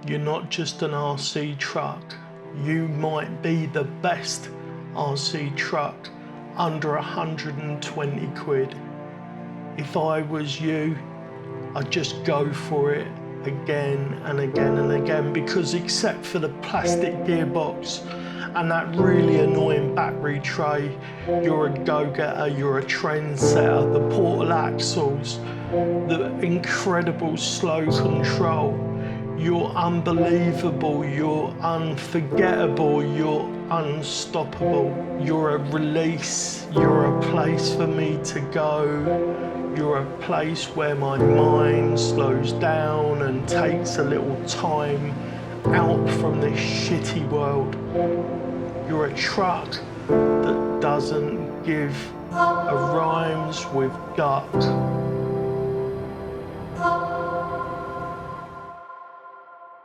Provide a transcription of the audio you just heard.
You're not just an RC truck. You might be the best RC truck under 120 quid. If I was you, I'd just go for it again and again and again, because except for the plastic gearbox and that really annoying battery tray, you're a go-getter, you're a trendsetter. The portal axles, the incredible slow control, you're unbelievable, you're unforgettable, you're unstoppable. You're a release, you're a place for me to go. You're a place where my mind slows down and takes a little time out from this shitty world. You're a truck that doesn't give a rhymes with gut.